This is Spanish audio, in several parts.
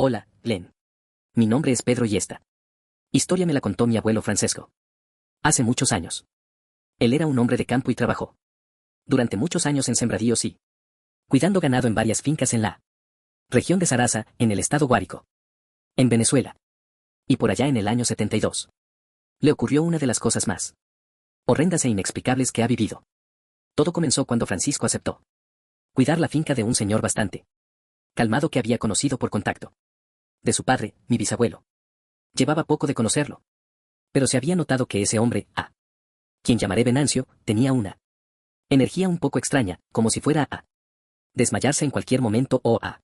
Hola, Glenn. Mi nombre es Pedro y esta historia me la contó mi abuelo Francesco. Hace muchos años. Él era un hombre de campo y trabajó durante muchos años en sembradíos y cuidando ganado en varias fincas en la región de Sarasa, en el estado Guárico, en Venezuela. Y por allá en el año 72. Le ocurrió una de las cosas más horrendas e inexplicables que ha vivido. Todo comenzó cuando Francisco aceptó cuidar la finca de un señor bastante calmado que había conocido por contacto de su padre, mi bisabuelo. Llevaba poco de conocerlo, pero se había notado que ese hombre, quien llamaré Venancio, tenía una energía un poco extraña, como si fuera a desmayarse en cualquier momento o a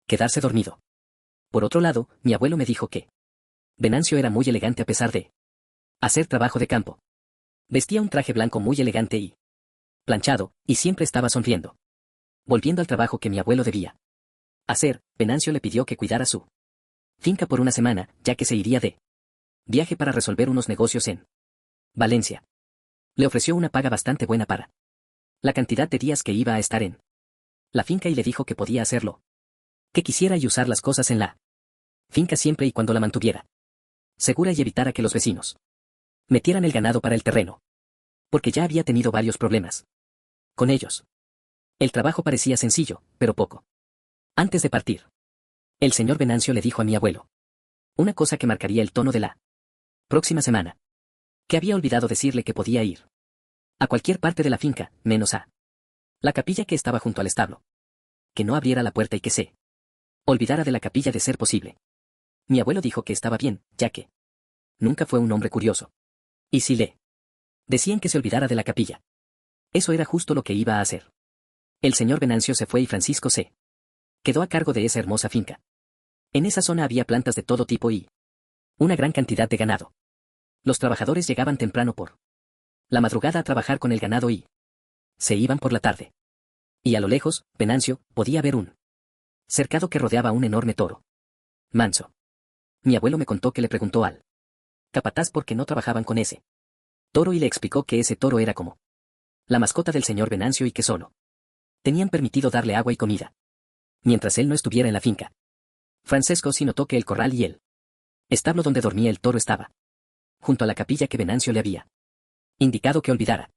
quedarse dormido. Por otro lado, mi abuelo me dijo que Venancio era muy elegante a pesar de hacer trabajo de campo. Vestía un traje blanco muy elegante y planchado, y siempre estaba sonriendo. Volviendo al trabajo que mi abuelo debía hacer, Venancio le pidió que cuidara su finca por una semana, ya que se iría de viaje para resolver unos negocios en Valencia. Le ofreció una paga bastante buena para la cantidad de días que iba a estar en la finca y le dijo que podía hacerlo que quisiera y usar las cosas en la finca siempre y cuando la mantuviera segura y evitara que los vecinos metieran el ganado para el terreno, porque ya había tenido varios problemas con ellos. El trabajo parecía sencillo, pero poco. Antes de partir, el señor Venancio le dijo a mi abuelo una cosa que marcaría el tono de la próxima semana, que había olvidado decirle que podía ir a cualquier parte de la finca, menos a la capilla que estaba junto al establo. Que no abriera la puerta y que se olvidara de la capilla de ser posible. Mi abuelo dijo que estaba bien, ya que nunca fue un hombre curioso. Y si le decían que se olvidara de la capilla, eso era justo lo que iba a hacer. El señor Venancio se fue y Francisco se quedó a cargo de esa hermosa finca. En esa zona había plantas de todo tipo y una gran cantidad de ganado. Los trabajadores llegaban temprano por la madrugada a trabajar con el ganado y se iban por la tarde. Y a lo lejos, Venancio, podía ver un cercado que rodeaba a un enorme toro manso. Mi abuelo me contó que le preguntó al capataz por qué no trabajaban con ese toro y le explicó que ese toro era como la mascota del señor Venancio y que solo tenían permitido darle agua y comida mientras él no estuviera en la finca. Francesco sí notó que el corral y el establo donde dormía el toro estaba junto a la capilla que Venancio le había indicado que olvidara.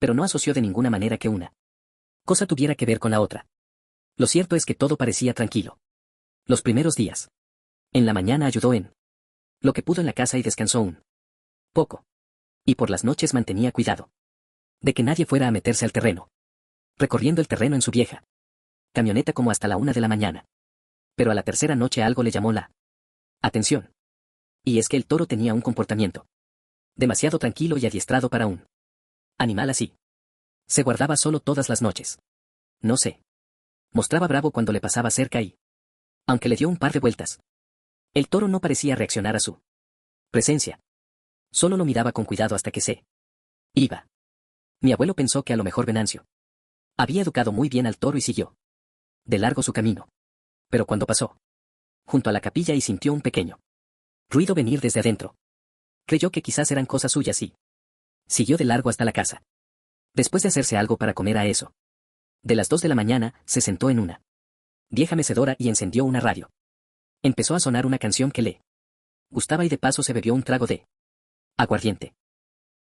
Pero no asoció de ninguna manera que una cosa tuviera que ver con la otra. Lo cierto es que todo parecía tranquilo. Los primeros días. En la mañana ayudó en lo que pudo en la casa y descansó un poco. Y por las noches mantenía cuidado de que nadie fuera a meterse al terreno. Recorriendo el terreno en su vieja camioneta como hasta la 1 de la mañana. Pero a la tercera noche algo le llamó la atención. Y es que el toro tenía un comportamiento demasiado tranquilo y adiestrado para un animal así. Se guardaba solo todas las noches. No sé. Mostraba bravo cuando le pasaba cerca y, aunque le dio un par de vueltas, el toro no parecía reaccionar a su presencia. Solo lo miraba con cuidado hasta que se iba. Mi abuelo pensó que a lo mejor Venancio había educado muy bien al toro y siguió de largo su camino. Pero cuando pasó junto a la capilla y sintió un pequeño ruido venir desde adentro, creyó que quizás eran cosas suyas y siguió de largo hasta la casa. Después de hacerse algo para comer a eso de las 2 de la mañana, se sentó en una vieja mecedora y encendió una radio. Empezó a sonar una canción que le gustaba y de paso se bebió un trago de aguardiente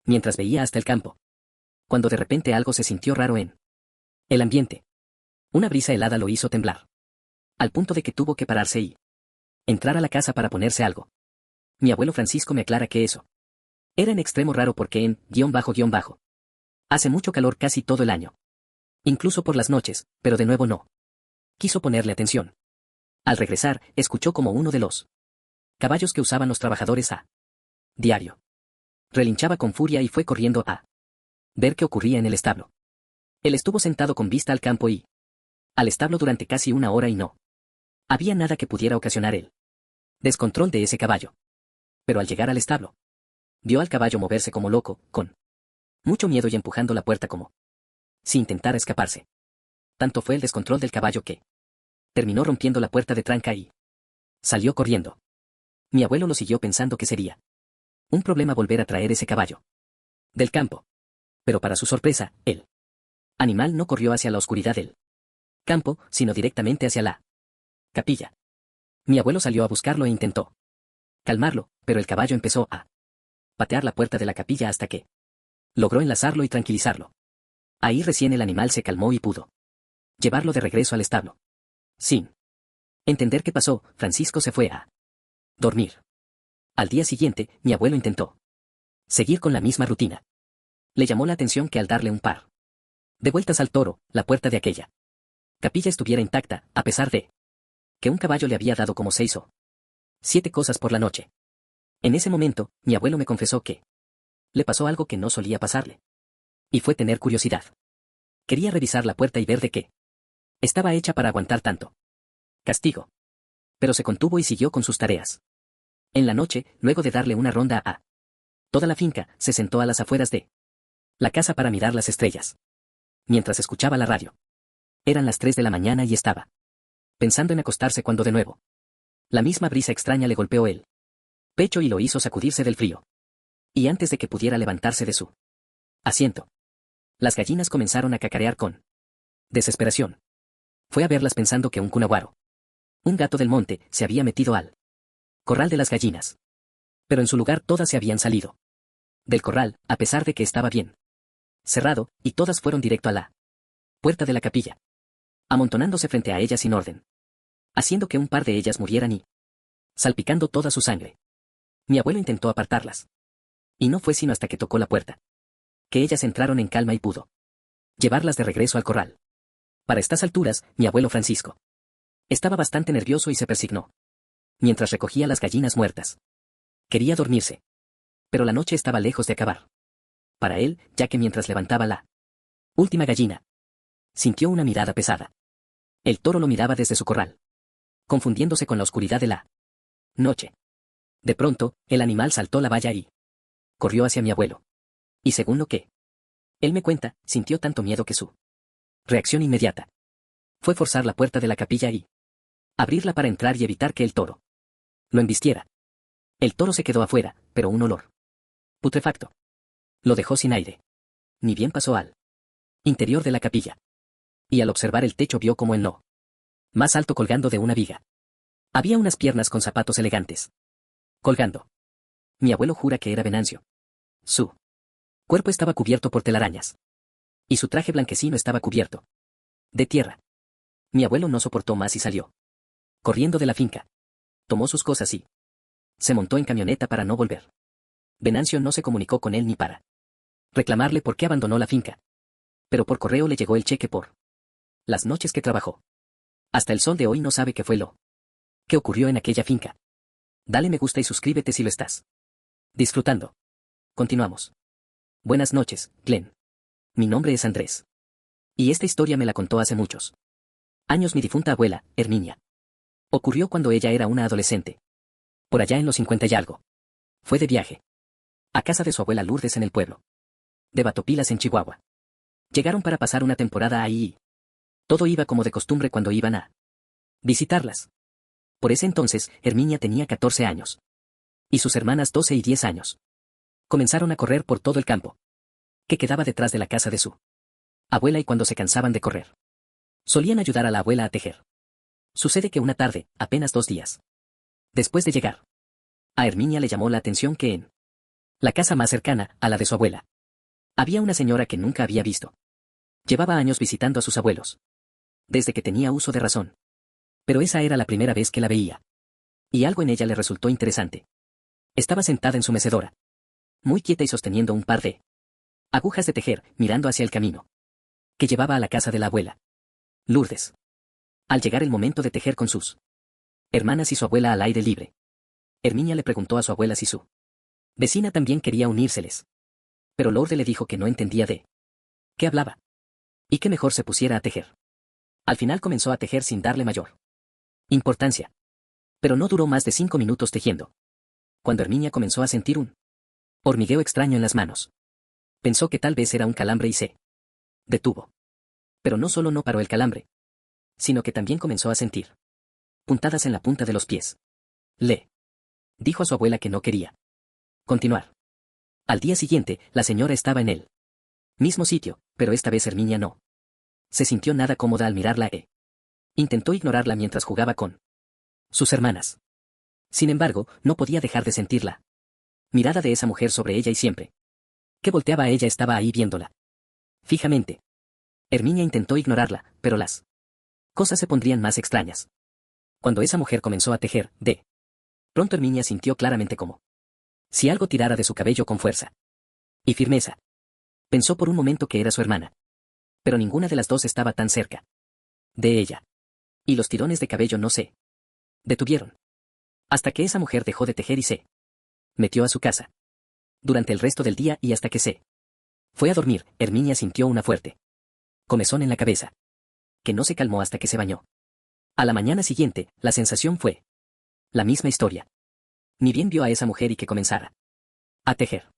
mientras veía hasta el campo. Cuando de repente algo se sintió raro en el ambiente. Una brisa helada lo hizo temblar, al punto de que tuvo que pararse y entrar a la casa para ponerse algo. Mi abuelo Francisco me aclara que eso era en extremo raro porque en hace mucho calor casi todo el año. Incluso por las noches, pero de nuevo no quiso ponerle atención. Al regresar, escuchó como uno de los caballos que usaban los trabajadores a diario relinchaba con furia y fue corriendo a ver qué ocurría en el establo. Él estuvo sentado con vista al campo y al establo durante casi 1 hora y no había nada que pudiera ocasionar el descontrol de ese caballo. Pero al llegar al establo, vio al caballo moverse como loco, con mucho miedo y empujando la puerta como si intentara escaparse. Tanto fue el descontrol del caballo que terminó rompiendo la puerta de tranca y salió corriendo. Mi abuelo lo siguió pensando que sería un problema volver a traer ese caballo del campo. Pero para su sorpresa, el animal no corrió hacia la oscuridad del campo, sino directamente hacia la capilla. Mi abuelo salió a buscarlo e intentó calmarlo, pero el caballo empezó a patear la puerta de la capilla hasta que logró enlazarlo y tranquilizarlo. Ahí recién el animal se calmó y pudo llevarlo de regreso al establo. Sin entender qué pasó, Francisco se fue a dormir. Al día siguiente, mi abuelo intentó seguir con la misma rutina. Le llamó la atención que al darle un par de vueltas al toro, la puerta de aquella capilla estuviera intacta, a pesar de que un caballo le había dado como 6 o 7 cosas por la noche. En ese momento, mi abuelo me confesó que le pasó algo que no solía pasarle. Y fue tener curiosidad. Quería revisar la puerta y ver de qué estaba hecha para aguantar tanto castigo. Pero se contuvo y siguió con sus tareas. En la noche, luego de darle una ronda a toda la finca, se sentó a las afueras de la casa para mirar las estrellas. Mientras escuchaba la radio. Eran las 3 de la mañana y estaba pensando en acostarse cuando de nuevo la misma brisa extraña le golpeó el pecho y lo hizo sacudirse del frío. Y antes de que pudiera levantarse de su asiento, las gallinas comenzaron a cacarear con desesperación. Fue a verlas pensando que un cunaguaro, un gato del monte, se había metido al corral de las gallinas. Pero en su lugar todas se habían salido del corral, a pesar de que estaba bien cerrado, y todas fueron directo a la puerta de la capilla, amontonándose frente a ella sin orden, haciendo que un par de ellas murieran y salpicando toda su sangre. Mi abuelo intentó apartarlas. Y no fue sino hasta que tocó la puerta que ellas entraron en calma y pudo llevarlas de regreso al corral. Para estas alturas, mi abuelo Francisco estaba bastante nervioso y se persignó mientras recogía las gallinas muertas. Quería dormirse. Pero la noche estaba lejos de acabar. Para él, ya que mientras levantaba la última gallina, sintió una mirada pesada. El toro lo miraba desde su corral, confundiéndose con la oscuridad de la noche. De pronto, el animal saltó la valla y corrió hacia mi abuelo. Y según lo que él me cuenta, sintió tanto miedo que su reacción inmediata fue forzar la puerta de la capilla y abrirla para entrar y evitar que el toro lo embistiera. El toro se quedó afuera, pero un olor putrefacto lo dejó sin aire. Ni bien pasó al interior de la capilla. Y al observar el techo vio como en lo más alto, colgando de una viga, había unas piernas con zapatos elegantes colgando. Mi abuelo jura que era Venancio. Su cuerpo estaba cubierto por telarañas. Y su traje blanquecino estaba cubierto de tierra. Mi abuelo no soportó más y salió corriendo de la finca. Tomó sus cosas y se montó en camioneta para no volver. Venancio no se comunicó con él ni para reclamarle por qué abandonó la finca. Pero por correo le llegó el cheque por las noches que trabajó. Hasta el sol de hoy no sabe qué fue lo que ocurrió en aquella finca. Dale me gusta y suscríbete si lo estás disfrutando. Continuamos. Buenas noches, Glenn. Mi nombre es Andrés. Y esta historia me la contó hace muchos años mi difunta abuela, Herminia. Ocurrió cuando ella era una adolescente. Por allá en los 50 y algo. Fue de viaje a casa de su abuela Lourdes en el pueblo de Batopilas en Chihuahua. Llegaron para pasar una temporada ahí y todo iba como de costumbre cuando iban a visitarlas. Por ese entonces, Herminia tenía 14 años. Y sus hermanas 12 y 10 años. Comenzaron a correr por todo el campo que quedaba detrás de la casa de su abuela, y cuando se cansaban de correr, solían ayudar a la abuela a tejer. Sucede que una tarde, apenas 2 días después de llegar, a Herminia le llamó la atención que en la casa más cercana, a la de su abuela, había una señora que nunca había visto. Llevaba años visitando a sus abuelos, desde que tenía uso de razón. Pero esa era la primera vez que la veía. Y algo en ella le resultó interesante. Estaba sentada en su mecedora, muy quieta y sosteniendo un par de agujas de tejer, mirando hacia el camino que llevaba a la casa de la abuela Lourdes. Al llegar el momento de tejer con sus hermanas y su abuela al aire libre, Herminia le preguntó a su abuela si su vecina también quería unírseles. Pero Lourdes le dijo que no entendía de qué hablaba, y que mejor se pusiera a tejer. Al final comenzó a tejer sin darle mayor importancia. Pero no duró más de 5 minutos tejiendo, cuando Herminia comenzó a sentir un hormigueo extraño en las manos. Pensó que tal vez era un calambre y se detuvo. Pero no solo no paró el calambre, sino que también comenzó a sentir puntadas en la punta de los pies. Le dijo a su abuela que no quería continuar. Al día siguiente, la señora estaba en el mismo sitio, pero esta vez Herminia no se sintió nada cómoda al mirarla e intentó ignorarla mientras jugaba con sus hermanas. Sin embargo, no podía dejar de sentirla mirada de esa mujer sobre ella y siempre que volteaba a ella estaba ahí viéndola fijamente. Herminia intentó ignorarla, pero las cosas se pondrían más extrañas. Cuando esa mujer comenzó a tejer, de pronto Herminia sintió claramente como si algo tirara de su cabello con fuerza y firmeza. Pensó por un momento que era su hermana. Pero ninguna de las dos estaba tan cerca de ella. Y los tirones de cabello no se detuvieron. Hasta que esa mujer dejó de tejer y se metió a su casa. Durante el resto del día y hasta que se fue a dormir, Herminia sintió una fuerte comezón en la cabeza, que no se calmó hasta que se bañó. A la mañana siguiente, la sensación fue la misma historia. Ni bien vio a esa mujer y que comenzara a tejer.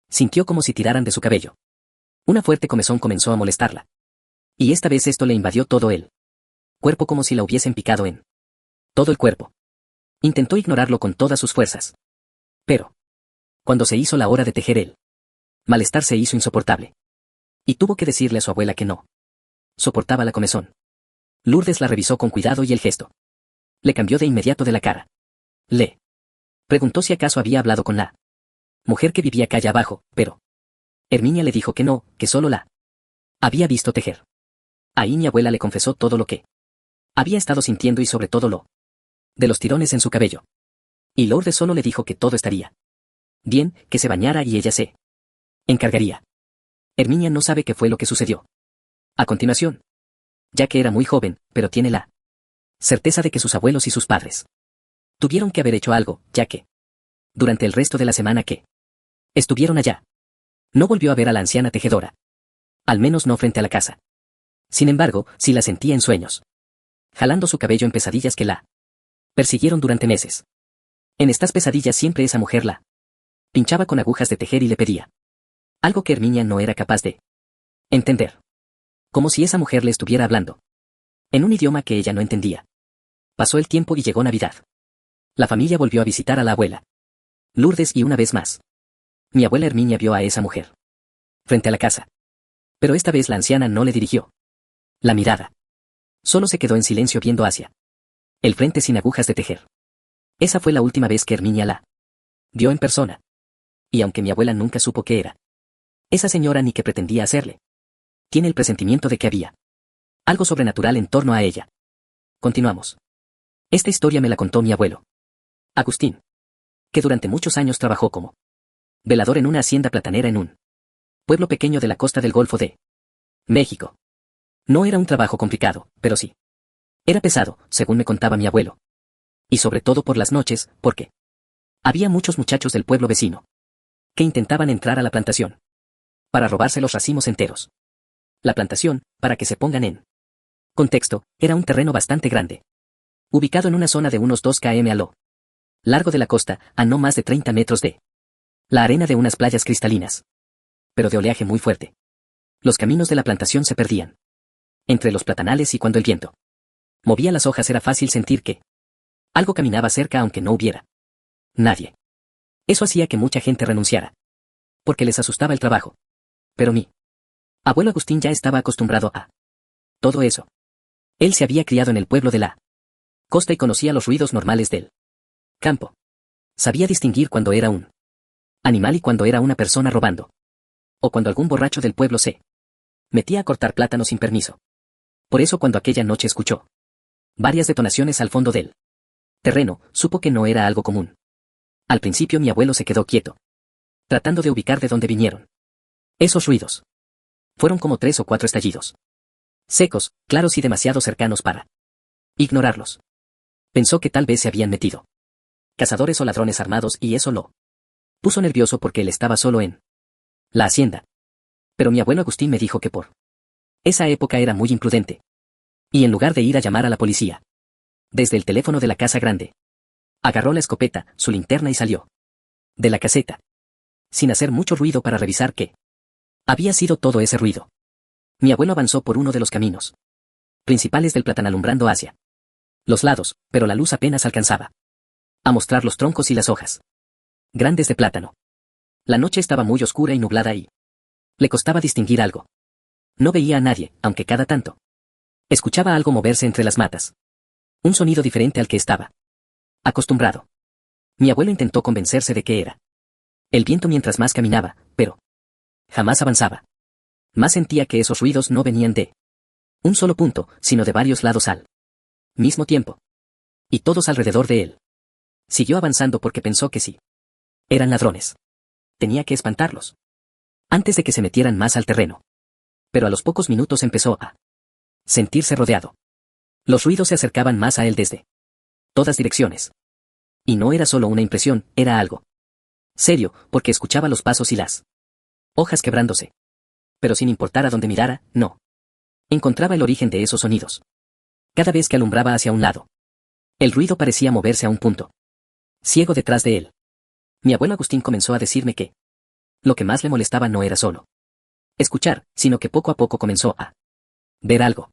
Sintió como si tiraran de su cabello. Una fuerte comezón comenzó a molestarla. Y esta vez esto le invadió todo el cuerpo como si la hubiesen picado en todo el cuerpo. Intentó ignorarlo con todas sus fuerzas. Pero, cuando se hizo la hora de tejer el malestar se hizo insoportable. Y tuvo que decirle a su abuela que no soportaba la comezón. Lourdes la revisó con cuidado y el gesto le cambió de inmediato de la cara. Le preguntó si acaso había hablado con la mujer que vivía calle abajo, pero Herminia le dijo que no, que solo la había visto tejer. Ahí mi abuela le confesó todo lo que había estado sintiendo y sobre todo lo de los tirones en su cabello. Y Lourdes solo le dijo que todo estaría bien, que se bañara y ella se encargaría. Herminia no sabe qué fue lo que sucedió a continuación, ya que era muy joven, pero tiene la certeza de que sus abuelos y sus padres tuvieron que haber hecho algo, ya que durante el resto de la semana que estuvieron allá, no volvió a ver a la anciana tejedora. Al menos no frente a la casa. Sin embargo, sí la sentía en sueños, jalando su cabello en pesadillas que la persiguieron durante meses. En estas pesadillas siempre esa mujer la pinchaba con agujas de tejer y le pedía algo que Herminia no era capaz de entender. Como si esa mujer le estuviera hablando en un idioma que ella no entendía. Pasó el tiempo y llegó Navidad. La familia volvió a visitar a la abuela Lourdes y una vez más, mi abuela Herminia vio a esa mujer frente a la casa. Pero esta vez la anciana no le dirigió la mirada. Solo se quedó en silencio viendo hacia el frente sin agujas de tejer. Esa fue la última vez que Herminia la vio en persona. Y aunque mi abuela nunca supo qué era esa señora ni qué pretendía hacerle, tiene el presentimiento de que había algo sobrenatural en torno a ella. Continuamos. Esta historia me la contó mi abuelo Agustín, que durante muchos años trabajó como velador en una hacienda platanera en un pueblo pequeño de la costa del Golfo de México. No era un trabajo complicado, pero sí era pesado, según me contaba mi abuelo. Y sobre todo por las noches, porque había muchos muchachos del pueblo vecino que intentaban entrar a la plantación para robarse los racimos enteros. La plantación, para que se pongan en contexto, era un terreno bastante grande, ubicado en una zona de unos 2 km a lo largo de la costa, a no más de 30 metros de la arena de unas playas cristalinas, pero de oleaje muy fuerte. Los caminos de la plantación se perdían entre los platanales y cuando el viento movía las hojas era fácil sentir que algo caminaba cerca aunque no hubiera nadie. Eso hacía que mucha gente renunciara, porque les asustaba el trabajo. Pero mi abuelo Agustín ya estaba acostumbrado a todo eso. Él se había criado en el pueblo de la costa y conocía los ruidos normales del campo. Sabía distinguir cuando era un animal y cuando era una persona robando. O cuando algún borracho del pueblo se metía a cortar plátano sin permiso. Por eso cuando aquella noche escuchó varias detonaciones al fondo del terreno, supo que no era algo común. Al principio mi abuelo se quedó quieto, tratando de ubicar de dónde vinieron esos ruidos. Fueron como 3 o 4 estallidos. Secos, claros y demasiado cercanos para ignorarlos. Pensó que tal vez se habían metido cazadores o ladrones armados y eso lo puso nervioso porque él estaba solo en la hacienda. Pero mi abuelo Agustín me dijo que por esa época era muy imprudente. Y en lugar de ir a llamar a la policía, desde el teléfono de la casa grande, agarró la escopeta, su linterna y salió de la caseta, sin hacer mucho ruido para revisar qué había sido todo ese ruido. Mi abuelo avanzó por uno de los caminos principales del platán alumbrando hacia los lados, pero la luz apenas alcanzaba a mostrar los troncos y las hojas grandes de plátano. La noche estaba muy oscura y nublada y le costaba distinguir algo. No veía a nadie, aunque cada tanto escuchaba algo moverse entre las matas. Un sonido diferente al que estaba Acostumbrado. Mi abuelo intentó convencerse de que era el viento mientras más caminaba, pero jamás avanzaba. Más sentía que esos ruidos no venían de un solo punto, sino de varios lados al mismo tiempo. Y todos alrededor de él. Siguió avanzando porque pensó que sí. Eran ladrones. Tenía que espantarlos. Antes de que se metieran más al terreno. Pero a los pocos minutos empezó a sentirse rodeado. Los ruidos se acercaban más a él desde todas direcciones. Y no era solo una impresión, era algo serio, porque escuchaba los pasos y las hojas quebrándose. Pero sin importar a dónde mirara, no encontraba el origen de esos sonidos. Cada vez que alumbraba hacia un lado, el ruido parecía moverse a un punto ciego detrás de él. Mi abuelo Agustín comenzó a decirme que lo que más le molestaba no era solo escuchar, sino que poco a poco comenzó a ver algo.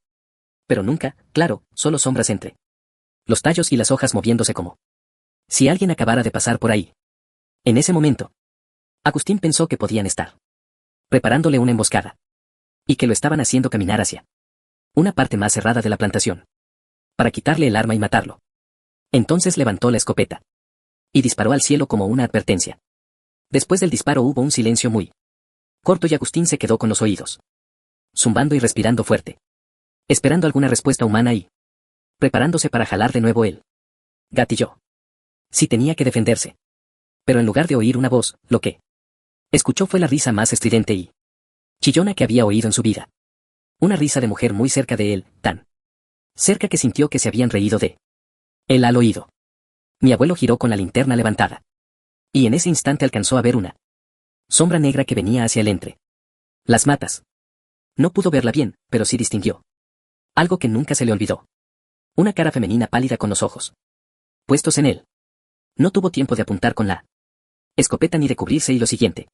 Pero nunca, claro, solo sombras entre los tallos y las hojas moviéndose como si alguien acabara de pasar por ahí. En ese momento, Agustín pensó que podían estar preparándole una emboscada. Y que lo estaban haciendo caminar hacia una parte más cerrada de la plantación. Para quitarle el arma y matarlo. Entonces levantó la escopeta. Y disparó al cielo como una advertencia. Después del disparo hubo un silencio muy corto y Agustín se quedó con los oídos zumbando y respirando fuerte. Esperando alguna respuesta humana y preparándose para jalar de nuevo él. Gatilló. Sí tenía que defenderse. Pero en lugar de oír una voz, lo que escuchó fue la risa más estridente y chillona que había oído en su vida. Una risa de mujer muy cerca de él, tan cerca que sintió que se habían reído de él al oído. Mi abuelo giró con la linterna levantada. Y en ese instante alcanzó a ver una sombra negra que venía hacia él entre las matas. No pudo verla bien, pero sí distinguió algo que nunca se le olvidó. Una cara femenina pálida con los ojos puestos en él. No tuvo tiempo de apuntar con la escopeta ni de cubrirse y lo siguiente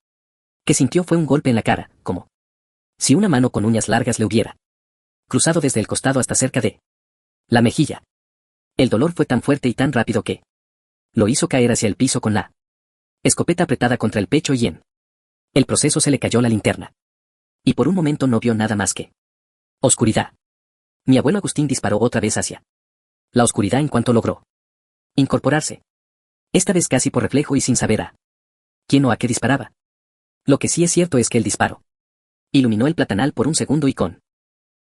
que sintió fue un golpe en la cara, como si una mano con uñas largas le hubiera cruzado desde el costado hasta cerca de la mejilla. El dolor fue tan fuerte y tan rápido que lo hizo caer hacia el piso con la escopeta apretada contra el pecho y en el proceso se le cayó la linterna. Y por un momento no vio nada más que oscuridad. Mi abuelo Agustín disparó otra vez hacia la oscuridad en cuanto logró incorporarse. Esta vez casi por reflejo y sin saber a quién o a qué disparaba. Lo que sí es cierto es que el disparo iluminó el platanal por un segundo y con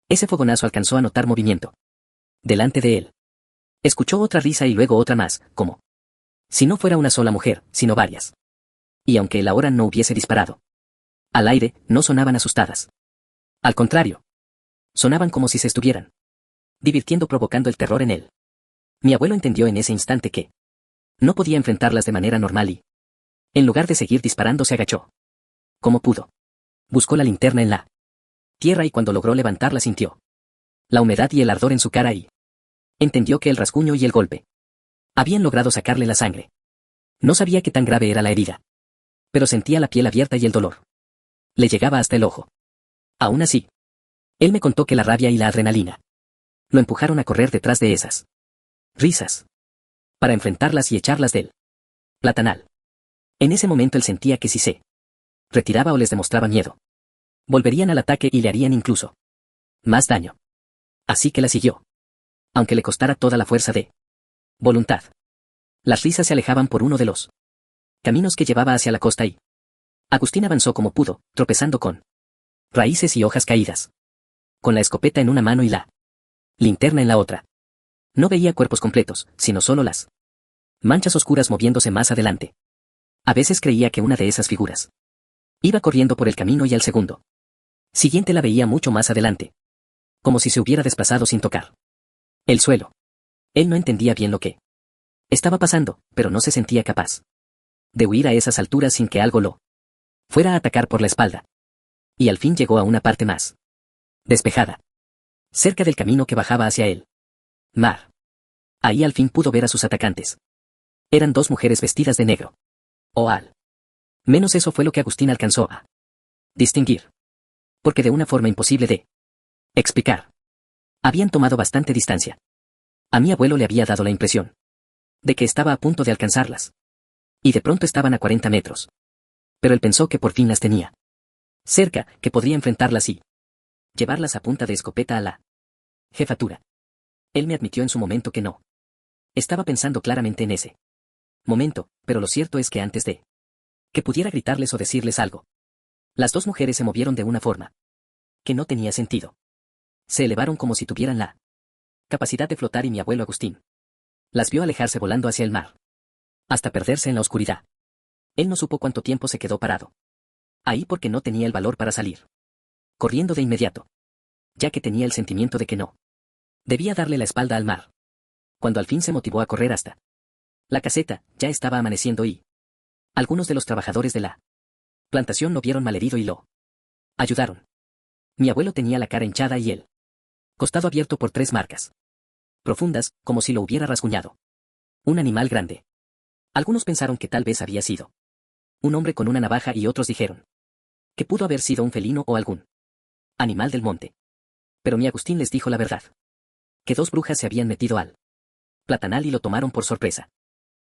ese fogonazo alcanzó a notar movimiento delante de él. Escuchó otra risa y luego otra más, como si no fuera una sola mujer, sino varias. Y aunque él ahora no hubiese disparado al aire, no sonaban asustadas. Al contrario, sonaban como si se estuvieran divirtiendo provocando el terror en él. Mi abuelo entendió en ese instante que no podía enfrentarlas de manera normal y, en lugar de seguir disparando, se agachó. Como pudo. Buscó la linterna en la tierra y cuando logró levantarla sintió la humedad y el ardor en su cara y entendió que el rasguño y el golpe habían logrado sacarle la sangre. No sabía qué tan grave era la herida. Pero sentía la piel abierta y el dolor le llegaba hasta el ojo. Aún así, él me contó que la rabia y la adrenalina lo empujaron a correr detrás de esas risas para enfrentarlas y echarlas del platanal. En ese momento él sentía que si se retiraba o les demostraba miedo, volverían al ataque y le harían incluso más daño. Así que la siguió. Aunque le costara toda la fuerza de voluntad. Las risas se alejaban por uno de los caminos que llevaba hacia la costa y Agustín avanzó como pudo, tropezando con raíces y hojas caídas. Con la escopeta en una mano y la linterna en la otra. No veía cuerpos completos, sino solo las manchas oscuras moviéndose más adelante. A veces creía que una de esas figuras iba corriendo por el camino y al segundo siguiente la veía mucho más adelante. Como si se hubiera desplazado sin tocar el suelo. Él no entendía bien lo que estaba pasando, pero no se sentía capaz de huir a esas alturas sin que algo lo fuera a atacar por la espalda. Y al fin llegó a una parte más despejada, cerca del camino que bajaba hacia él. Mar. Ahí al fin pudo ver a sus atacantes. Eran dos mujeres vestidas de negro. O al menos eso fue lo que Agustín alcanzó a distinguir. Porque de una forma imposible de explicar, habían tomado bastante distancia. A mi abuelo le había dado la impresión de que estaba a punto de alcanzarlas. Y de pronto estaban a 40 metros. Pero él pensó que por fin las tenía cerca, que podría enfrentarlas y llevarlas a punta de escopeta a la jefatura. Él me admitió en su momento que no Estaba pensando claramente en ese momento, pero lo cierto es que antes de que pudiera gritarles o decirles algo, las dos mujeres se movieron de una forma que no tenía sentido. Se elevaron como si tuvieran la capacidad de flotar y mi abuelo Agustín las vio alejarse volando hacia el mar, hasta perderse en la oscuridad. Él no supo cuánto tiempo se quedó parado ahí porque no tenía el valor para salir corriendo de inmediato, ya que tenía el sentimiento de que no debía darle la espalda al mar. Cuando al fin se motivó a correr hasta la caseta, ya estaba amaneciendo y algunos de los trabajadores de la plantación lo vieron malherido y lo ayudaron. Mi abuelo tenía la cara hinchada y el costado abierto por 3 marcas profundas, como si lo hubiera rasguñado un animal grande. Algunos pensaron que tal vez había sido un hombre con una navaja y otros dijeron que pudo haber sido un felino o algún animal del monte. Pero mi Agustín les dijo la verdad, que 2 brujas se habían metido al platanal y lo tomaron por sorpresa.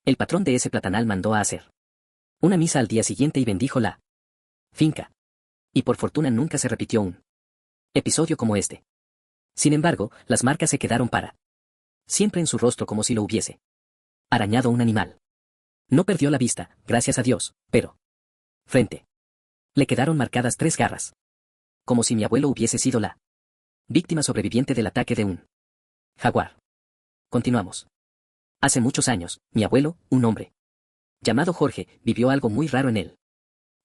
El patrón de ese platanal mandó a hacer una misa al día siguiente y bendijo la finca. Y por fortuna nunca se repitió un episodio como este. Sin embargo, las marcas se quedaron para siempre en su rostro como si lo hubiese arañado un animal. No perdió la vista, gracias a Dios, pero frente le quedaron marcadas 3 garras, como si mi abuelo hubiese sido la víctima sobreviviente del ataque de un jaguar. Continuamos. Hace muchos años, mi abuelo, un hombre llamado Jorge, vivió algo muy raro en el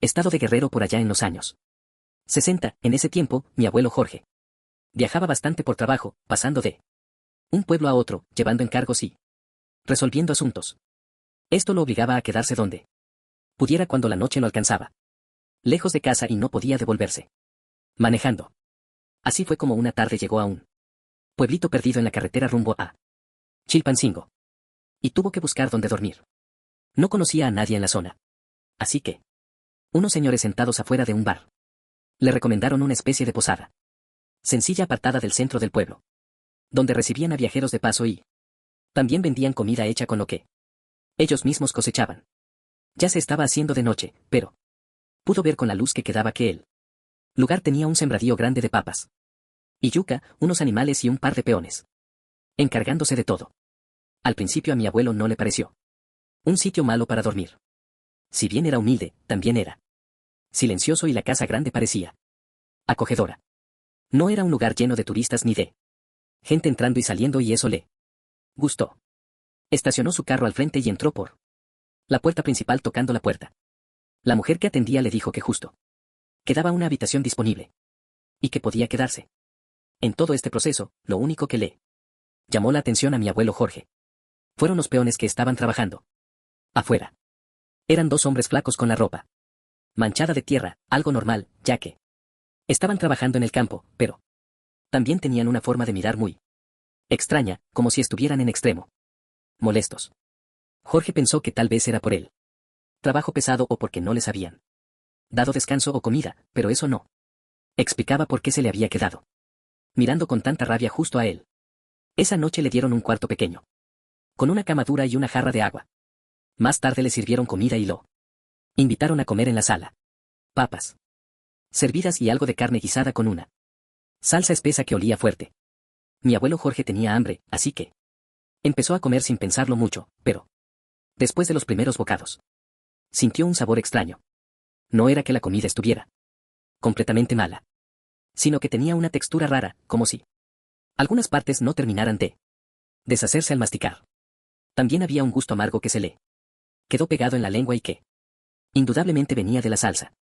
estado de Guerrero por allá en los años 60. En ese tiempo, mi abuelo Jorge viajaba bastante por trabajo, pasando de un pueblo a otro, llevando encargos y resolviendo asuntos. Esto lo obligaba a quedarse donde pudiera cuando la noche lo alcanzaba, lejos de casa y no podía devolverse manejando. Así fue como una tarde llegó a un pueblito perdido en la carretera rumbo a Chilpancingo. Y tuvo que buscar dónde dormir. No conocía a nadie en la zona. Así que unos señores sentados afuera de un bar le recomendaron una especie de posada sencilla apartada del centro del pueblo, donde recibían a viajeros de paso y también vendían comida hecha con lo que ellos mismos cosechaban. Ya se estaba haciendo de noche, pero pudo ver con la luz que quedaba que el lugar tenía un sembradío grande de papas y yuca, unos animales y un par de peones, encargándose de todo. Al principio a mi abuelo no le pareció un sitio malo para dormir. Si bien era humilde, también era silencioso y la casa grande parecía acogedora. No era un lugar lleno de turistas ni de gente entrando y saliendo y eso le gustó. Estacionó su carro al frente y entró por la puerta principal tocando la puerta. La mujer que atendía le dijo que justo quedaba una habitación disponible y que podía quedarse. En todo este proceso, lo único que le llamó la atención a mi abuelo Jorge fueron los peones que estaban trabajando afuera. Eran 2 hombres flacos con la ropa manchada de tierra, algo normal, ya que estaban trabajando en el campo, pero también tenían una forma de mirar muy extraña, como si estuvieran en extremo molestos. Jorge pensó que tal vez era por él trabajo pesado o porque no les habían dado descanso o comida, pero eso no explicaba por qué se le había quedado mirando con tanta rabia justo a él. Esa noche le dieron un cuarto pequeño, con una cama dura y una jarra de agua. Más tarde le sirvieron comida y lo invitaron a comer en la sala. Papas servidas y algo de carne guisada con una salsa espesa que olía fuerte. Mi abuelo Jorge tenía hambre, así que empezó a comer sin pensarlo mucho, pero después de los primeros bocados sintió un sabor extraño. No era que la comida estuviera completamente mala, sino que tenía una textura rara, como si algunas partes no terminaran de deshacerse al masticar. También había un gusto amargo que se le quedó pegado en la lengua y que indudablemente venía de la salsa.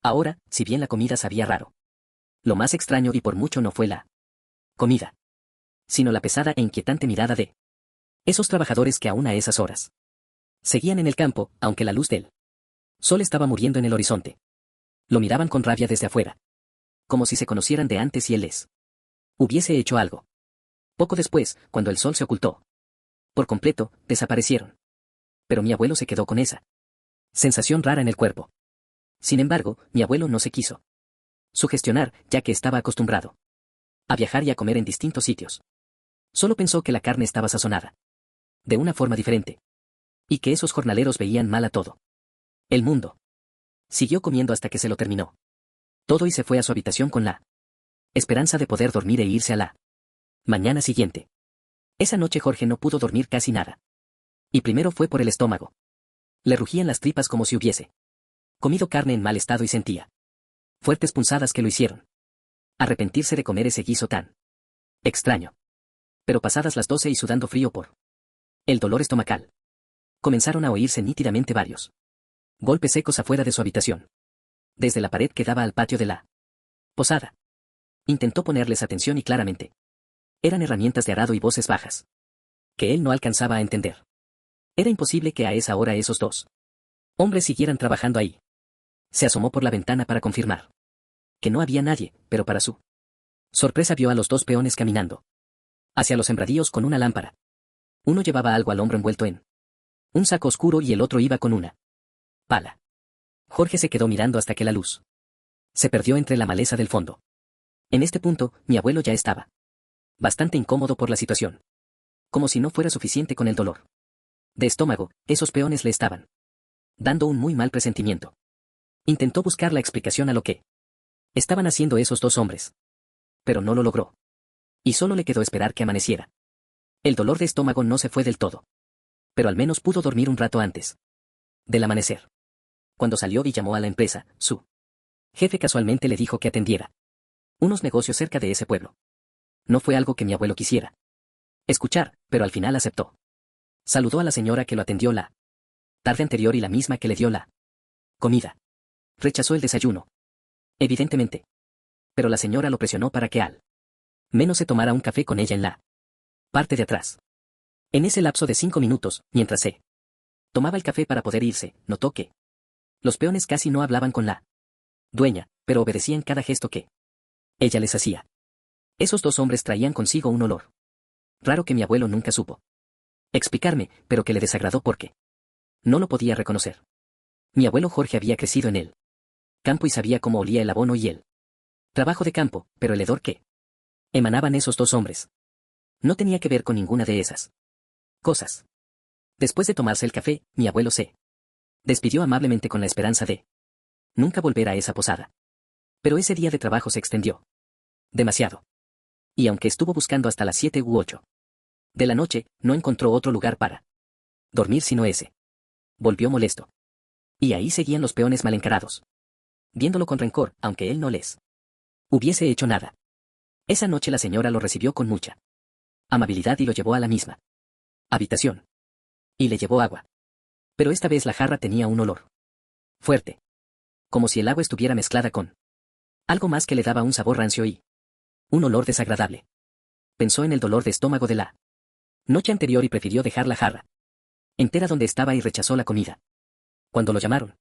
Ahora, si bien la comida sabía raro, lo más extraño y por mucho no fue la comida, sino la pesada e inquietante mirada de esos trabajadores que aún a esas horas seguían en el campo, aunque la luz del sol estaba muriendo en el horizonte. Lo miraban con rabia desde afuera, como si se conocieran de antes y él les hubiese hecho algo. Poco después, cuando el sol se ocultó por completo, desaparecieron. Pero mi abuelo se quedó con esa sensación rara en el cuerpo. Sin embargo, mi abuelo no se quiso sugestionar, ya que estaba acostumbrado a viajar y a comer en distintos sitios. Solo pensó que la carne estaba sazonada de una forma diferente, y que esos jornaleros veían mal a todo el mundo. Siguió comiendo hasta que se lo terminó todo y se fue a su habitación con la esperanza de poder dormir e irse a la mañana siguiente. Esa noche Jorge no pudo dormir casi nada. Y primero fue por el estómago. Le rugían las tripas como si hubiese comido carne en mal estado y sentía fuertes punzadas que lo hicieron arrepentirse de comer ese guiso tan extraño. Pero pasadas las 12 y sudando frío por el dolor estomacal, comenzaron a oírse nítidamente varios golpes secos afuera de su habitación, desde la pared que daba al patio de la posada. Intentó ponerles atención y claramente eran herramientas de arado y voces bajas, que él no alcanzaba a entender. Era imposible que a esa hora esos dos hombres siguieran trabajando ahí. Se asomó por la ventana para confirmar que no había nadie, pero para su sorpresa vio a los dos peones caminando hacia los sembradíos con una lámpara. Uno llevaba algo al hombro envuelto en un saco oscuro y el otro iba con una pala. Jorge se quedó mirando hasta que la luz se perdió entre la maleza del fondo. En este punto, mi abuelo ya estaba bastante incómodo por la situación. Como si no fuera suficiente con el dolor de estómago, esos peones le estaban dando un muy mal presentimiento. Intentó buscar la explicación a lo que estaban haciendo esos dos hombres. Pero no lo logró. Y solo le quedó esperar que amaneciera. El dolor de estómago no se fue del todo. Pero al menos pudo dormir un rato antes del amanecer. Cuando salió y llamó a la empresa, su jefe casualmente le dijo que atendiera unos negocios cerca de ese pueblo. No fue algo que mi abuelo quisiera escuchar, pero al final aceptó. Saludó a la señora que lo atendió la tarde anterior y la misma que le dio la comida. Rechazó el desayuno. Evidentemente. Pero la señora lo presionó para que al menos se tomara un café con ella en la parte de atrás. En ese lapso de 5 minutos, mientras se tomaba el café para poder irse, notó que los peones casi no hablaban con la dueña, pero obedecían cada gesto que ella les hacía. Esos dos hombres traían consigo un olor raro que mi abuelo nunca supo explicarme, pero que le desagradó porque no lo podía reconocer. Mi abuelo Jorge había crecido en el campo y sabía cómo olía el abono y el trabajo de campo, pero el hedor que emanaban esos dos hombres no tenía que ver con ninguna de esas cosas. Después de tomarse el café, mi abuelo se despidió amablemente con la esperanza de nunca volver a esa posada. Pero ese día de trabajo se extendió demasiado. Y aunque estuvo buscando hasta las 7 u 8 de la noche, no encontró otro lugar para dormir sino ese. Volvió molesto. Y ahí seguían los peones mal encarados, viéndolo con rencor, aunque él no les hubiese hecho nada. Esa noche la señora lo recibió con mucha amabilidad y lo llevó a la misma habitación. Y le llevó agua. Pero esta vez la jarra tenía un olor fuerte, como si el agua estuviera mezclada con algo más que le daba un sabor rancio y un olor desagradable. Pensó en el dolor de estómago de la noche anterior y prefirió dejar la jarra entera donde estaba y rechazó la comida. Cuando lo llamaron,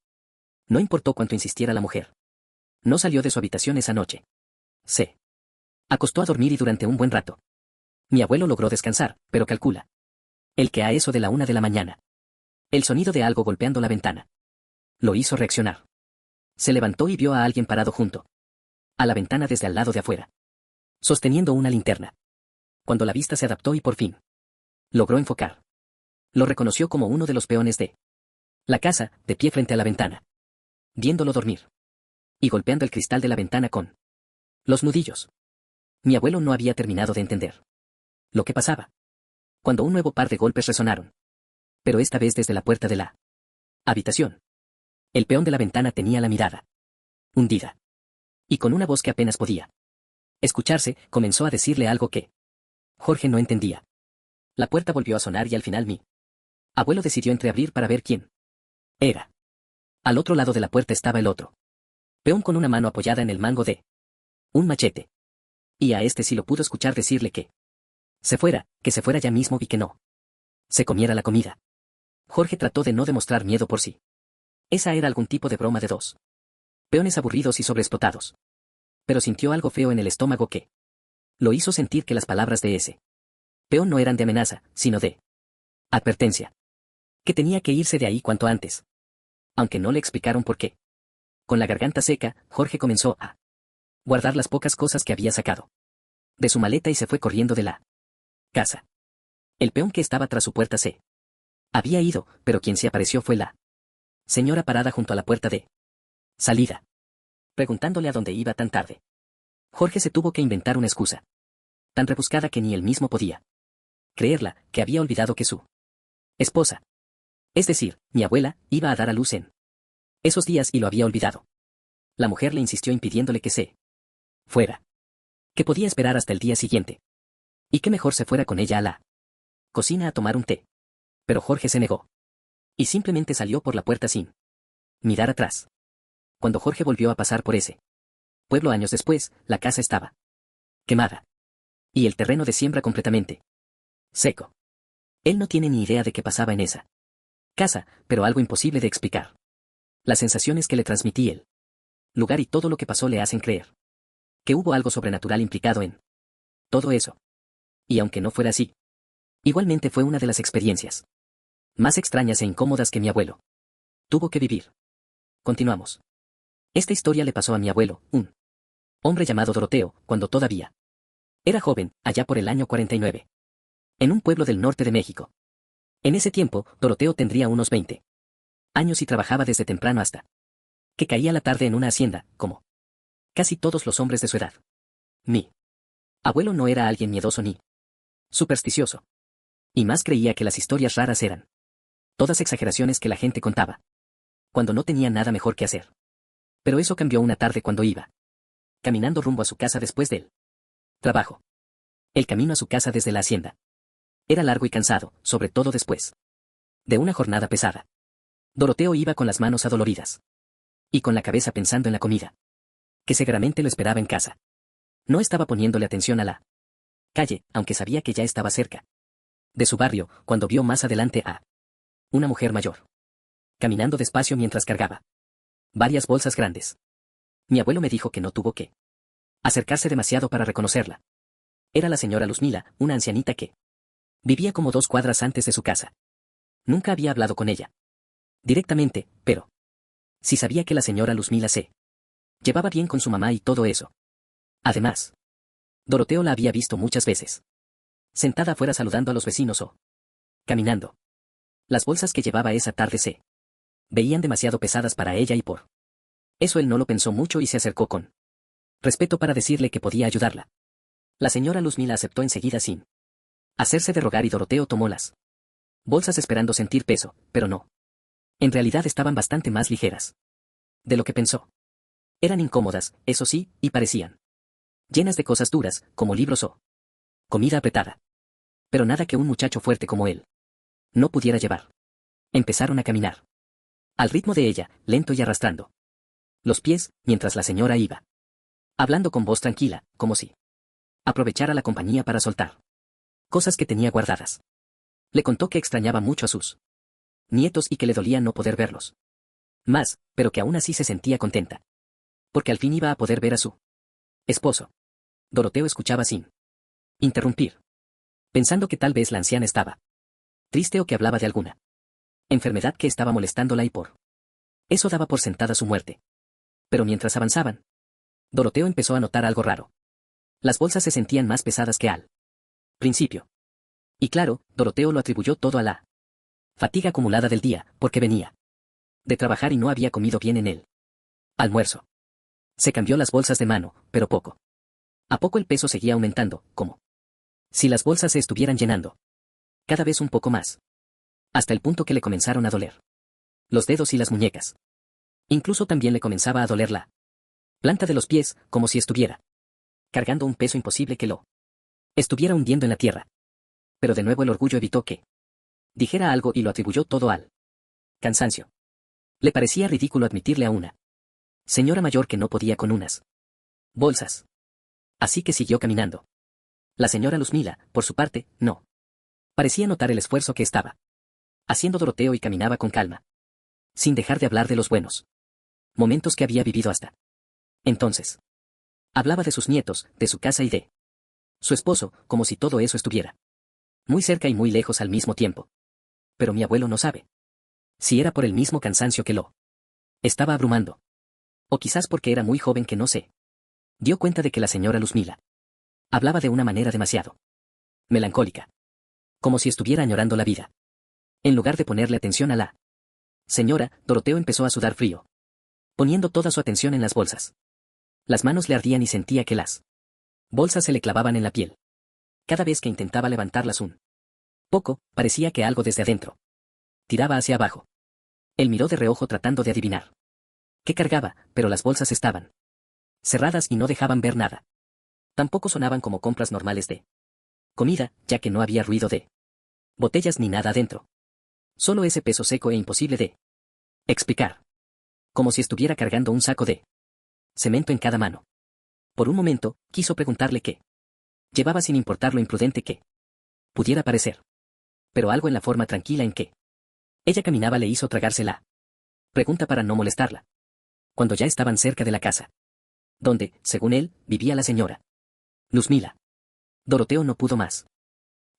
no importó cuánto insistiera la mujer. No salió de su habitación esa noche. Se acostó a dormir y durante un buen rato. Mi abuelo logró descansar, pero calcula el que a eso de la 1 de la mañana, el sonido de algo golpeando la ventana lo hizo reaccionar. Se levantó y vio a alguien parado junto a la ventana desde al lado de afuera, sosteniendo una linterna. Cuando la vista se adaptó y por fin logró enfocar, lo reconoció como uno de los peones de la casa, de pie frente a la ventana, viéndolo dormir y golpeando el cristal de la ventana con los nudillos. Mi abuelo no había terminado de entender lo que pasaba, cuando un nuevo par de golpes resonaron. Pero esta vez desde la puerta de la habitación. El peón de la ventana tenía la mirada hundida. Y con una voz que apenas podía escucharse, comenzó a decirle algo que Jorge no entendía. La puerta volvió a sonar y al final mi abuelo decidió entreabrir para ver quién era. Al otro lado de la puerta estaba el otro peón con una mano apoyada en el mango de un machete. Y a este sí lo pudo escuchar decirle que se fuera ya mismo y que no se comiera la comida. Jorge trató de no demostrar miedo por sí. Esa era algún tipo de broma de dos peones aburridos y sobreexplotados. Pero sintió algo feo en el estómago que lo hizo sentir que las palabras de ese peón no eran de amenaza, sino de advertencia. Que tenía que irse de ahí cuanto antes. Aunque no le explicaron por qué. Con la garganta seca, Jorge comenzó a guardar las pocas cosas que había sacado de su maleta y se fue corriendo de la casa. El peón que estaba tras su puerta se había ido, pero quien se apareció fue la señora parada junto a la puerta de salida, preguntándole a dónde iba tan tarde. Jorge se tuvo que inventar una excusa tan rebuscada que ni él mismo podía creerla, que había olvidado que su esposa, es decir, mi abuela, iba a dar a luz en esos días y lo había olvidado. La mujer le insistió impidiéndole que se fuera. Que podía esperar hasta el día siguiente. Y que mejor se fuera con ella a la cocina a tomar un té. Pero Jorge se negó. Y simplemente salió por la puerta sin mirar atrás. Cuando Jorge volvió a pasar por ese pueblo años después, la casa estaba quemada. Y el terreno de siembra completamente seco. Él no tiene ni idea de qué pasaba en esa casa, pero algo imposible de explicar. Las sensaciones que le transmití el lugar y todo lo que pasó le hacen creer que hubo algo sobrenatural implicado en todo eso. Y aunque no fuera así, igualmente fue una de las experiencias más extrañas e incómodas que mi abuelo tuvo que vivir. Continuamos. Esta historia le pasó a mi abuelo, un hombre llamado Doroteo, cuando todavía era joven, allá por el año 49. En un pueblo del norte de México. En ese tiempo, Doroteo tendría unos 20 años y trabajaba desde temprano hasta que caía la tarde en una hacienda, como casi todos los hombres de su edad. Mi abuelo no era alguien miedoso ni supersticioso. Y más creía que las historias raras eran todas exageraciones que la gente contaba cuando no tenía nada mejor que hacer. Pero eso cambió una tarde cuando iba caminando rumbo a su casa después del trabajo. El camino a su casa desde la hacienda era largo y cansado, sobre todo después de una jornada pesada. Doroteo iba con las manos adoloridas y con la cabeza pensando en la comida que seguramente lo esperaba en casa. No estaba poniéndole atención a la calle, aunque sabía que ya estaba cerca de su barrio, cuando vio más adelante a una mujer mayor caminando despacio mientras cargaba varias bolsas grandes. Mi abuelo me dijo que no tuvo que acercarse demasiado para reconocerla. Era la señora Luzmila, una ancianita que vivía como 2 cuadras antes de su casa. Nunca había hablado con ella directamente, pero sí sabía que la señora Luzmila se llevaba bien con su mamá y todo eso. Además, Doroteo la había visto muchas veces sentada afuera saludando a los vecinos o caminando. Las bolsas que llevaba esa tarde se veían demasiado pesadas para ella y por eso él no lo pensó mucho y se acercó con respeto para decirle que podía ayudarla. La señora Luzmila aceptó enseguida sin hacerse de rogar y Doroteo tomó las bolsas esperando sentir peso, pero no. En realidad estaban bastante más ligeras de lo que pensó. Eran incómodas, eso sí, y parecían llenas de cosas duras, como libros o comida apretada. Pero nada que un muchacho fuerte como él no pudiera llevar. Empezaron a caminar al ritmo de ella, lento y arrastrando los pies, mientras la señora iba hablando con voz tranquila, como si aprovechara la compañía para soltar cosas que tenía guardadas. Le contó que extrañaba mucho a sus nietos y que le dolía no poder verlos más, pero que aún así se sentía contenta, porque al fin iba a poder ver a su esposo. Doroteo escuchaba sin interrumpir, pensando que tal vez la anciana estaba triste o que hablaba de alguna enfermedad que estaba molestándola y por eso daba por sentada su muerte. Pero mientras avanzaban, Doroteo empezó a notar algo raro. Las bolsas se sentían más pesadas que al principio. Y claro, Doroteo lo atribuyó todo a la fatiga acumulada del día, porque venía de trabajar y no había comido bien en el almuerzo. Se cambió las bolsas de mano, pero poco a poco el peso seguía aumentando, como si las bolsas se estuvieran llenando cada vez un poco más, hasta el punto que le comenzaron a doler los dedos y las muñecas. Incluso también le comenzaba a doler la planta de los pies, como si estuviera cargando un peso imposible que lo estuviera hundiendo en la tierra. Pero de nuevo el orgullo evitó que dijera algo y lo atribuyó todo al cansancio. Le parecía ridículo admitirle a una señora mayor que no podía con unas bolsas. Así que siguió caminando. La señora Luzmila, por su parte, no parecía notar el esfuerzo que estaba haciendo Doroteo y caminaba con calma, sin dejar de hablar de los buenos momentos que había vivido hasta entonces. Hablaba de sus nietos, de su casa y de su esposo, como si todo eso estuviera muy cerca y muy lejos al mismo tiempo. Pero mi abuelo no sabe si era por el mismo cansancio que lo estaba abrumando, o quizás porque era muy joven que no se dio cuenta de que la señora Luzmila hablaba de una manera demasiado melancólica, como si estuviera añorando la vida. En lugar de ponerle atención a la señora, Doroteo empezó a sudar frío, poniendo toda su atención en las bolsas. Las manos le ardían y sentía que las bolsas se le clavaban en la piel cada vez que intentaba levantarlas un Poco, parecía que algo desde adentro tiraba hacia abajo. Él miró de reojo tratando de adivinar qué cargaba, pero las bolsas estaban cerradas y no dejaban ver nada. Tampoco sonaban como compras normales de comida, ya que no había ruido de botellas ni nada adentro. Solo ese peso seco e imposible de explicar. Como si estuviera cargando un saco de cemento en cada mano. Por un momento, quiso preguntarle qué llevaba sin importar lo imprudente que pudiera parecer. Pero algo en la forma tranquila en que ella caminaba le hizo tragarse la pregunta para no molestarla. Cuando ya estaban cerca de la casa, donde, según él, vivía la señora Luzmila, Doroteo no pudo más.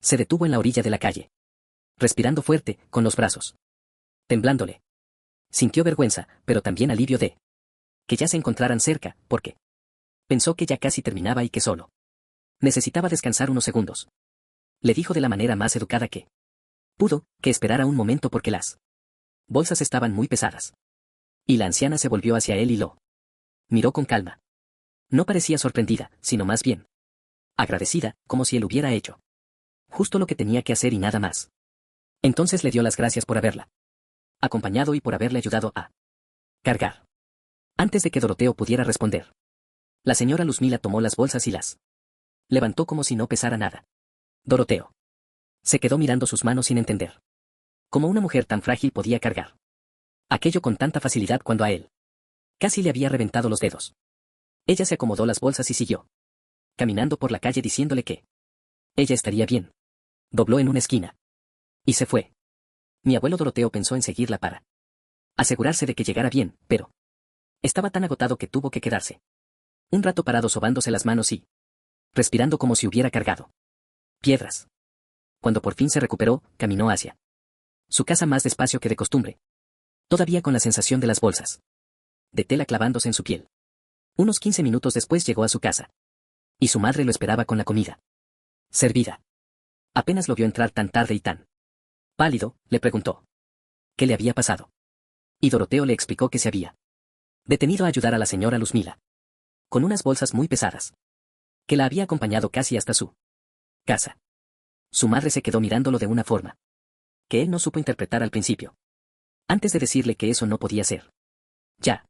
Se detuvo en la orilla de la calle, respirando fuerte, con los brazos temblándole. Sintió vergüenza, pero también alivio de que ya se encontraran cerca, porque pensó que ya casi terminaba y que solo necesitaba descansar unos segundos. Le dijo de la manera más educada que pudo, que esperara un momento porque las bolsas estaban muy pesadas. Y la anciana se volvió hacia él y lo miró con calma. No parecía sorprendida, sino más bien agradecida, como si él hubiera hecho justo lo que tenía que hacer y nada más. Entonces le dio las gracias por haberla acompañado y por haberle ayudado a cargar. Antes de que Doroteo pudiera responder, la señora Luzmila tomó las bolsas y las levantó como si no pesara nada. Doroteo se quedó mirando sus manos sin entender cómo una mujer tan frágil podía cargar aquello con tanta facilidad cuando a él casi le había reventado los dedos. Ella se acomodó las bolsas y siguió caminando por la calle diciéndole que ella estaría bien. Dobló en una esquina y se fue. Mi abuelo Doroteo pensó en seguirla para asegurarse de que llegara bien, pero estaba tan agotado que tuvo que quedarse un rato parado sobándose las manos y respirando como si hubiera cargado piedras. Cuando por fin se recuperó, caminó hacia su casa más despacio que de costumbre, todavía con la sensación de las bolsas de tela clavándose en su piel. Unos 15 minutos después llegó a su casa. Y su madre lo esperaba con la comida servida. Apenas lo vio entrar tan tarde y tan pálido, le preguntó qué le había pasado. Y Doroteo le explicó que se había detenido a ayudar a la señora Luzmila con unas bolsas muy pesadas, que la había acompañado casi hasta su casa. Su madre se quedó mirándolo de una forma que él no supo interpretar al principio. Antes de decirle que eso no podía ser. Ya.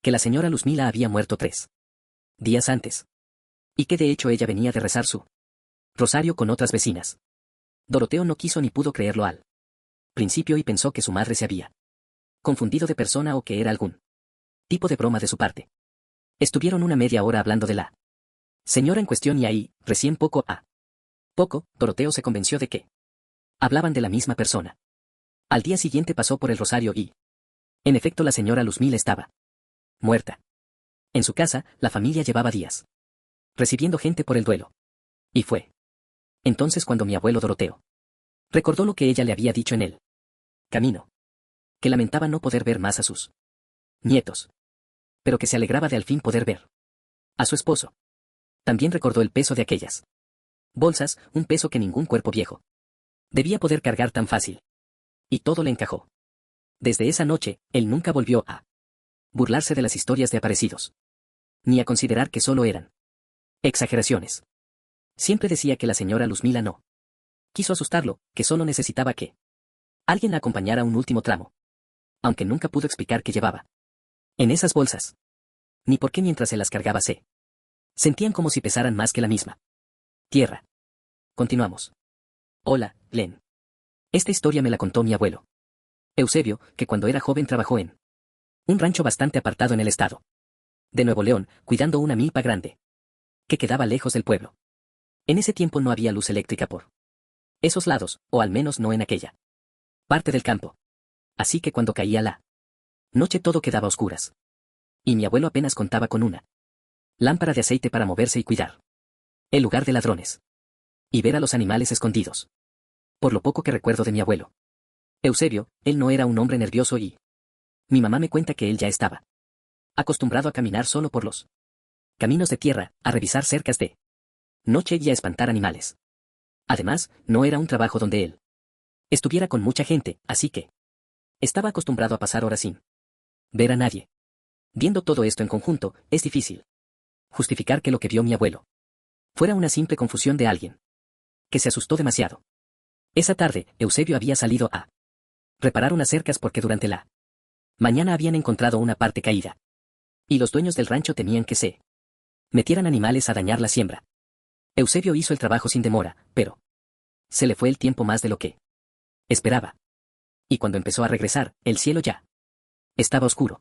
Que la señora Luzmila había muerto 3 días antes. Y que de hecho ella venía de rezar su rosario con otras vecinas. Doroteo no quiso ni pudo creerlo al principio y pensó que su madre se había confundido de persona o que era algún tipo de broma de su parte. Estuvieron una media hora hablando de la señora en cuestión y ahí, recién poco a poco, Doroteo se convenció de que hablaban de la misma persona. Al día siguiente pasó por el rosario y, en efecto, la señora Luzmila estaba muerta. En su casa, la familia llevaba días recibiendo gente por el duelo. Y fue entonces cuando mi abuelo Doroteo recordó lo que ella le había dicho en el camino, que lamentaba no poder ver más a sus nietos, pero que se alegraba de al fin poder ver a su esposo. También recordó el peso de aquellas bolsas, un peso que ningún cuerpo viejo debía poder cargar tan fácil. Y todo le encajó. Desde esa noche, él nunca volvió a burlarse de las historias de aparecidos, ni a considerar que solo eran exageraciones. Siempre decía que la señora Luzmila no quiso asustarlo, que solo necesitaba que alguien la acompañara un último tramo. Aunque nunca pudo explicar qué llevaba en esas bolsas, ni por qué mientras se las cargaba se sentían como si pesaran más que la misma tierra. Continuamos. Hola, Len. Esta historia me la contó mi abuelo Eusebio, que cuando era joven trabajó en un rancho bastante apartado en el estado de Nuevo León, cuidando una milpa grande que quedaba lejos del pueblo. En ese tiempo no había luz eléctrica por esos lados, o al menos no en aquella parte del campo. Así que cuando caía la noche todo quedaba a oscuras. Y mi abuelo apenas contaba con una lámpara de aceite para moverse y cuidar el lugar de ladrones. Y ver a los animales escondidos. Por lo poco que recuerdo de mi abuelo Eusebio, él no era un hombre nervioso y mi mamá me cuenta que él ya estaba acostumbrado a caminar solo por los caminos de tierra, a revisar cercas de noche y a espantar animales. Además, no era un trabajo donde él estuviera con mucha gente, así que estaba acostumbrado a pasar horas sin ver a nadie. Viendo todo esto en conjunto, es difícil justificar que lo que vio mi abuelo fuera una simple confusión de alguien que se asustó demasiado. Esa tarde, Eusebio había salido a reparar unas cercas porque durante la mañana habían encontrado una parte caída. Y los dueños del rancho temían que se metieran animales a dañar la siembra. Eusebio hizo el trabajo sin demora, pero se le fue el tiempo más de lo que esperaba. Y cuando empezó a regresar, el cielo ya estaba oscuro.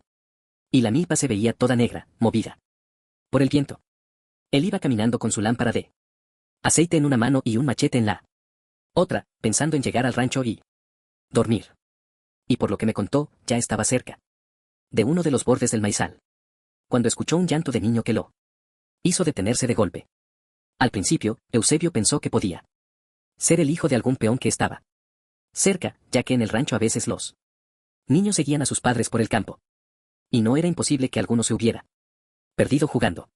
Y la milpa se veía toda negra, movida por el viento. Él iba caminando con su lámpara de aceite en una mano y un machete en la otra, pensando en llegar al rancho y dormir. Y por lo que me contó, ya estaba cerca de uno de los bordes del maizal, cuando escuchó un llanto de niño que lo hizo detenerse de golpe. Al principio, Eusebio pensó que podía ser el hijo de algún peón que estaba cerca, ya que en el rancho a veces los niños seguían a sus padres por el campo. Y no era imposible que alguno se hubiera perdido jugando.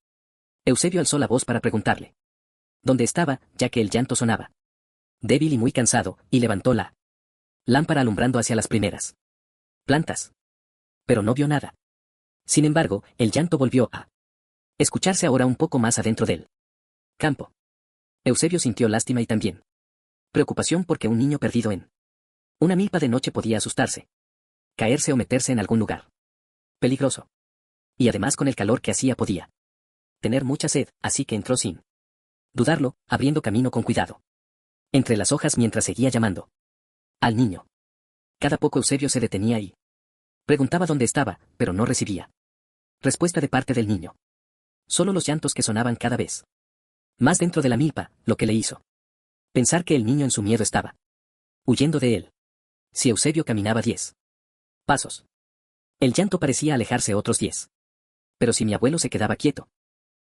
Eusebio alzó la voz para preguntarle dónde estaba, ya que el llanto sonaba débil y muy cansado, y levantó la lámpara alumbrando hacia las primeras plantas. Pero no vio nada. Sin embargo, el llanto volvió a escucharse ahora un poco más adentro del campo. Eusebio sintió lástima y también preocupación porque un niño perdido en una milpa de noche podía asustarse, caerse o meterse en algún lugar peligroso. Y además con el calor que hacía podía tener mucha sed, así que entró sin dudarlo, abriendo camino con cuidado entre las hojas mientras seguía llamando al niño. Cada poco Eusebio se detenía y preguntaba dónde estaba, pero no recibía respuesta de parte del niño. Solo los llantos que sonaban cada vez más dentro de la milpa, lo que le hizo pensar que el niño en su miedo estaba huyendo de él. Si Eusebio caminaba 10 pasos, el llanto parecía alejarse otros 10. Pero si mi abuelo se quedaba quieto,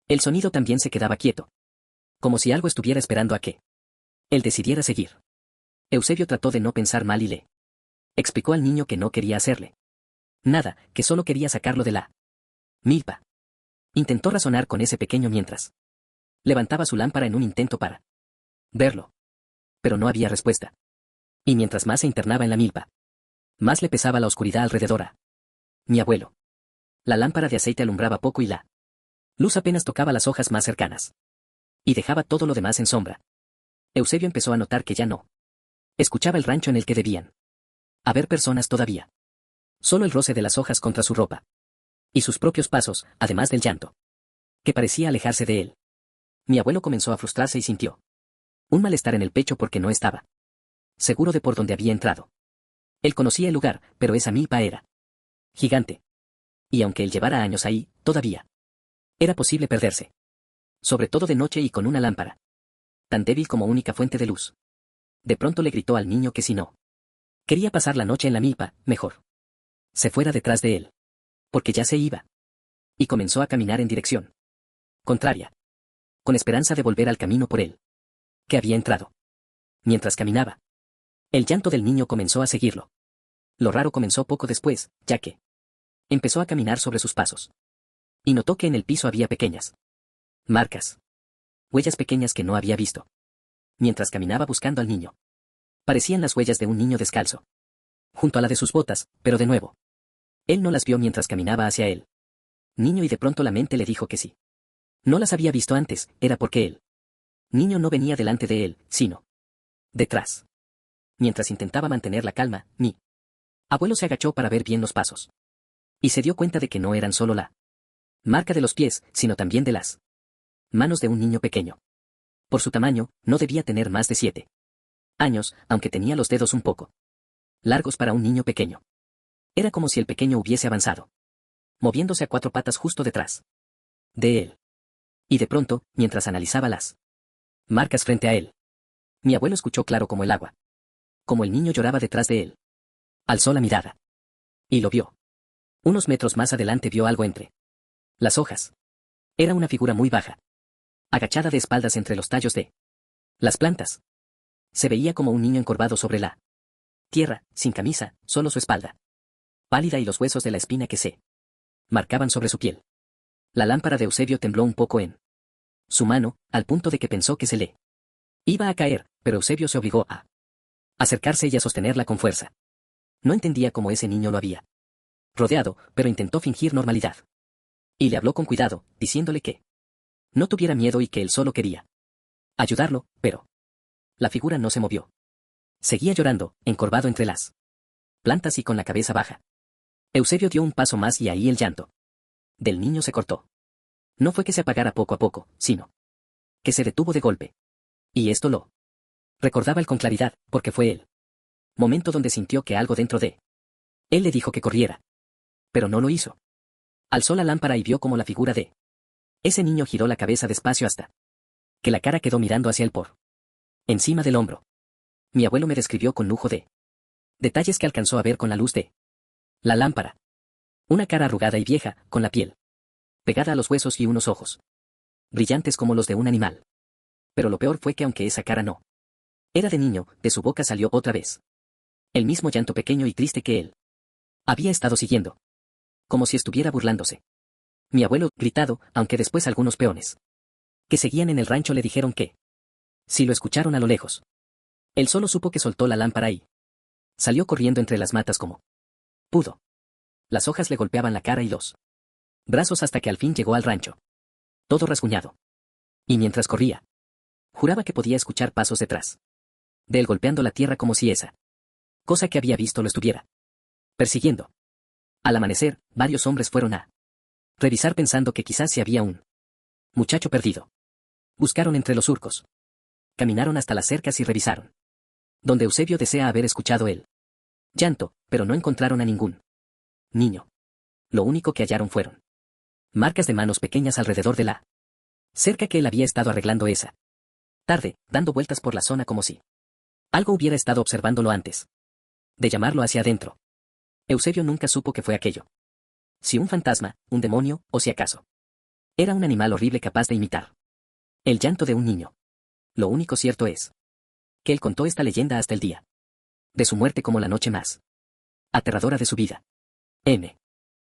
el sonido también se quedaba quieto. Como si algo estuviera esperando a que él decidiera seguir. Eusebio trató de no pensar mal y le explicó al niño que no quería hacerle nada, que solo quería sacarlo de la milpa. Intentó razonar con ese pequeño mientras levantaba su lámpara en un intento para verlo. Pero no había respuesta. Y mientras más se internaba en la milpa, más le pesaba la oscuridad alrededor a mi abuelo. La lámpara de aceite alumbraba poco y la luz apenas tocaba las hojas más cercanas. Y dejaba todo lo demás en sombra. Eusebio empezó a notar que ya no escuchaba el rancho en el que debían haber personas todavía. Solo el roce de las hojas contra su ropa. Y sus propios pasos, además del llanto, que parecía alejarse de él. Mi abuelo comenzó a frustrarse y sintió un malestar en el pecho porque no estaba seguro de por dónde había entrado. Él conocía el lugar, pero esa milpa era gigante. Y aunque él llevara años ahí, todavía era posible perderse. Sobre todo de noche y con una lámpara tan débil como única fuente de luz. De pronto le gritó al niño que si no quería pasar la noche en la milpa, mejor se fuera detrás de él. Porque ya se iba. Y comenzó a caminar en dirección contraria, con esperanza de volver al camino por él que había entrado. Mientras caminaba, el llanto del niño comenzó a seguirlo. Lo raro comenzó poco después, ya que empezó a caminar sobre sus pasos. Y notó que en el piso había pequeñas marcas, huellas pequeñas que no había visto. Mientras caminaba buscando al niño, parecían las huellas de un niño descalzo, junto a la de sus botas, pero de nuevo, él no las vio mientras caminaba hacia él. Niño, y de pronto la mente le dijo que sí. No las había visto antes, era porque él niño no venía delante de él, sino detrás. Mientras intentaba mantener la calma, mi abuelo se agachó para ver bien los pasos. Y se dio cuenta de que no eran solo la marca de los pies, sino también de las manos de un niño pequeño. Por su tamaño, no debía tener más de 7 años, aunque tenía los dedos un poco largos para un niño pequeño. Era como si el pequeño hubiese avanzado, moviéndose a 4 patas justo detrás de él. Y de pronto, mientras analizaba las marcas frente a él, mi abuelo escuchó claro como el agua. Como el niño lloraba detrás de él. Alzó la mirada. Y lo vio. Unos metros más adelante vio algo entre las hojas. Era una figura muy baja, agachada de espaldas entre los tallos de las plantas. Se veía como un niño encorvado sobre la tierra, sin camisa, solo su espalda pálida y los huesos de la espina que se marcaban sobre su piel. La lámpara de Eusebio tembló un poco en su mano, al punto de que pensó que se le iba a caer, pero Eusebio se obligó a acercarse y a sostenerla con fuerza. No entendía cómo ese niño lo había rodeado, pero intentó fingir normalidad. Y le habló con cuidado, diciéndole que no tuviera miedo y que él solo quería ayudarlo, pero la figura no se movió. Seguía llorando, encorvado entre las plantas y con la cabeza baja. Eusebio dio un paso más y ahí el llanto del niño se cortó. No fue que se apagara poco a poco, sino que se detuvo de golpe. Y esto lo recordaba él con claridad, porque fue el momento donde sintió que algo dentro de él le dijo que corriera. Pero no lo hizo. Alzó la lámpara y vio como la figura de ese niño giró la cabeza despacio hasta que la cara quedó mirando hacia él por encima del hombro. Mi abuelo me describió con lujo de detalles que alcanzó a ver con la luz de la lámpara. Una cara arrugada y vieja, con la piel pegada a los huesos y unos ojos brillantes como los de un animal. Pero lo peor fue que aunque esa cara no era de niño, de su boca salió otra vez el mismo llanto pequeño y triste que él había estado siguiendo. Como si estuviera burlándose. Mi abuelo, gritado, aunque después algunos peones que seguían en el rancho le dijeron que si lo escucharon a lo lejos. Él solo supo que soltó la lámpara y salió corriendo entre las matas como pudo. Las hojas le golpeaban la cara y los brazos hasta que al fin llegó al rancho. Todo rasguñado. Y mientras corría, juraba que podía escuchar pasos detrás de él golpeando la tierra como si esa cosa que había visto lo estuviera persiguiendo. Al amanecer, varios hombres fueron a revisar pensando que quizás si había un muchacho perdido. Buscaron entre los surcos. Caminaron hasta las cercas y revisaron. Donde Eusebio desea haber escuchado el llanto, pero no encontraron a ningún niño. Lo único que hallaron fueron marcas de manos pequeñas alrededor de la cerca que él había estado arreglando esa tarde, dando vueltas por la zona como si algo hubiera estado observándolo antes de llamarlo hacia adentro. Eusebio nunca supo qué fue aquello. Si un fantasma, un demonio, o si acaso era un animal horrible capaz de imitar el llanto de un niño. Lo único cierto es que él contó esta leyenda hasta el día de su muerte como la noche más aterradora de su vida. M.